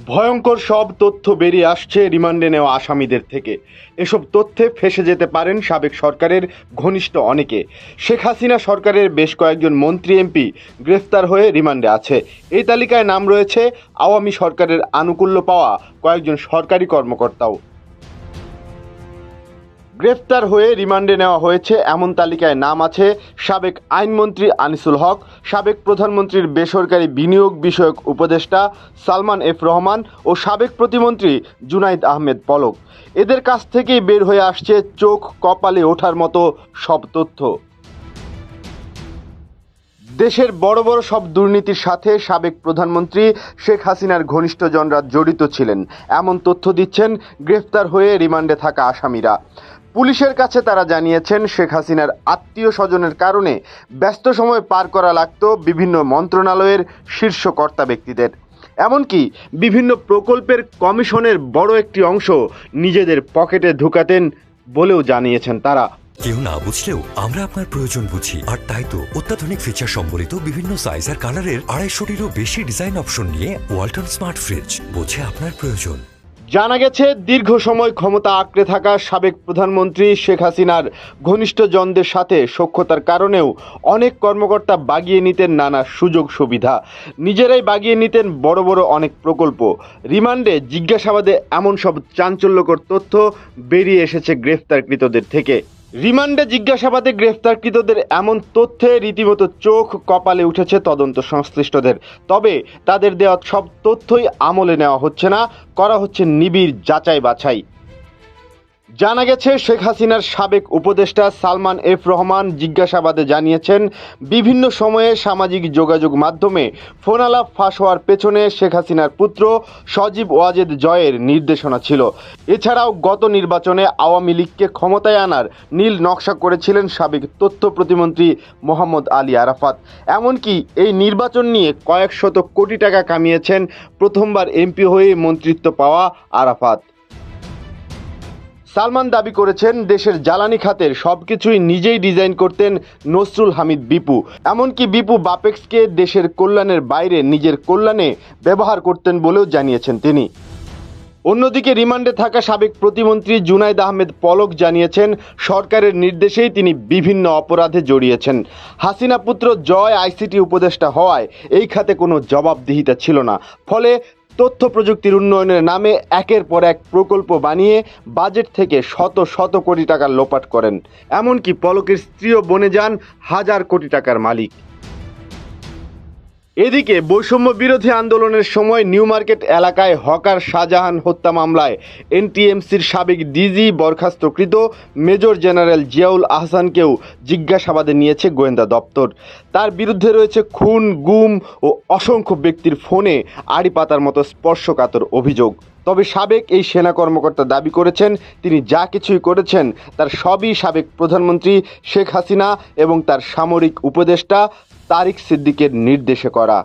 ভয়ঙ্কর সব তথ্য বেরিয়ে আসছে রিমান্ডে নেওয়া আসামিদের থেকে। এসব তথ্যে ফেঁসে যেতে পারেন সাবেক সরকারের ঘনিষ্ঠ অনেকে। শেখ হাসিনা সরকারের বেশ কয়েকজন মন্ত্রী এমপি গ্রেফতার হয়ে রিমান্ডে আছে। এই তালিকায় নাম রয়েছে আওয়ামী সরকারের আনুকূল্য পাওয়া কয়েকজন সরকারি কর্মকর্তাও। গ্রেফতার হয়ে রিমান্ডে নেওয়া হয়েছে এমন তালিকায় নাম আছে সাবেক আইনমন্ত্রী আনিসুল হক, সাবেক প্রধানমন্ত্রীর বেসরকারি বিনিয়োগ বিষয়ক উপদেষ্টা সালমান এফ রহমান ও সাবেক প্রতিমন্ত্রী জুনাইদ আহমেদ পলক। এদের কাছ থেকেই বের হয়ে আসছে চোখ কপালে ওঠার মতো সব তথ্য। দেশের বড় বড় সব দুর্নীতির সাথে সাবেক প্রধানমন্ত্রী শেখ হাসিনার ঘনিষ্ঠজনরা জড়িত ছিলেন এমন তথ্য দিচ্ছেন গ্রেফতার হয়ে রিমান্ডে থাকা আসামিরা। পুলিশের কাছে তারা জানিয়েছেন শেখ হাসিনার আত্মীয় স্বজনের কারণে ব্যস্ত সময় পার করা লাগত বিভিন্ন মন্ত্রণালয়ের শীর্ষ কর্তা ব্যক্তিদের। এমনকি বিভিন্ন প্রকল্পের কমিশনের বড় একটি অংশ নিজেদের পকেটে ঢুকাতেন বলেও জানিয়েছেন তারা। কেউ না বুঝলেও আমরা আপনার প্রয়োজন বুঝি, আর তাই তো অত্যাধুনিক ফিচার সম্বলিত বিভিন্ন সাইজ আর কালারের 250-টিরও বেশি ডিজাইন অপশন নিয়ে ওয়ালটন স্মার্ট ফ্রিজ বোঝে আপনার প্রয়োজন। জানা গেছে দীর্ঘ সময় ক্ষমতা আঁকড়ে থাকা সাবেক প্রধানমন্ত্রী শেখ হাসিনার ঘনিষ্ঠজনদের সাথে সখ্যতার কারণেও অনেক কর্মকর্তা বাগিয়ে নিতেন নানা সুযোগ সুবিধা, নিজেরাই বাগিয়ে নিতেন বড় বড় অনেক প্রকল্প। রিমান্ডে জিজ্ঞাসাবাদে এমন সব চাঞ্চল্যকর তথ্য বেরিয়ে এসেছে গ্রেফতারকৃতদের থেকে। রিমান্ডে জিজ্ঞাসাবাদে গ্রেফতারকৃতদের এমন তথ্যে রীতিমতো চোখ কপালে উঠেছে তদন্ত সংশ্লিষ্টদের। তবে তাদের দেওয়া সব তথ্যই আমলে নেওয়া হচ্ছে না, করা হচ্ছে নিবিড় যাচাই বাছাই। জানা গেছে শেখ হাসিনার সাবেক উপদেষ্টা সালমান এফ রহমান জিজ্ঞাসাবাদে জানিয়েছেন বিভিন্ন সময়ে সামাজিক যোগাযোগ মাধ্যমে ফোনালাপ ফাঁস হওয়ার পেছনে শেখ হাসিনার পুত্র সজীব ওয়াজেদ জয়ের নির্দেশনা ছিল। এছাড়াও গত নির্বাচনে আওয়ামী লীগকে ক্ষমতায় আনার নীল নকশা করেছিলেন সাবেক তথ্য প্রতিমন্ত্রী মোহাম্মদ আলী আরাফাত। এমনকি এই নির্বাচন নিয়ে কয়েক শত কোটি টাকা কামিয়েছেন প্রথমবার এমপি হয়ে মন্ত্রিত্ব পাওয়া আরাফাত। সালমান দাবি করেছেন দেশের জ্বালানি খাতের সবকিছুই নিজেই ডিজাইন করতেন নসরুল হামিদ বিপু। এমনকি বিপু বাপেক্সকে দেশের কল্যাণের বাইরে নিজের কল্যাণে ব্যবহার করতেন বলেও জানিয়েছেন তিনি। অন্যদিকে রিমান্ডে থাকা সাবেক প্রতিমন্ত্রী জুনাইদ আহমেদ পলক জানিয়েছেন সরকারের নির্দেশেই তিনি বিভিন্ন অপরাধে জড়িয়েছেন। হাসিনা পুত্র জয় আইসিটি উপদেষ্টা হওয়ায় এই খাতে কোনো জবাবদিহিতা ছিল না, ফলে তথ্য প্রযুক্তির উন্নয়নের নামে একের পর এক প্রকল্প বানিয়ে বাজেট থেকে শত শত কোটি টাকা লোপাট করেন। এমনকি পলকের স্ত্রীও বনে যান হাজার কোটি টাকার মালিক। এদিকে বৈষম্য বিরোধী আন্দোলনের সময় নিউ মার্কেট এলাকায় হকার শাহজাহান হত্যা মামলায় এনটিএমসির সাবেক ডিজি বরখাস্তকৃত মেজর জেনারেল জিয়াউল আহসানকেও জিজ্ঞাসাবাদে নিয়েছে গোয়েন্দা দপ্তর। তার বিরুদ্ধে রয়েছে খুন, গুম ও অসংখ্য ব্যক্তির ফোনে আড়ি পাতার মতো স্পর্শকাতর অভিযোগ। তবে সাবেক এই সেনা কর্মকর্তা দাবি করেছেন তিনি যা কিছুই করেছেন তার সবই সাবেক প্রধানমন্ত্রী শেখ হাসিনা এবং তার সামরিক উপদেষ্টা তারিক সিদ্দিকের নির্দেশে করা।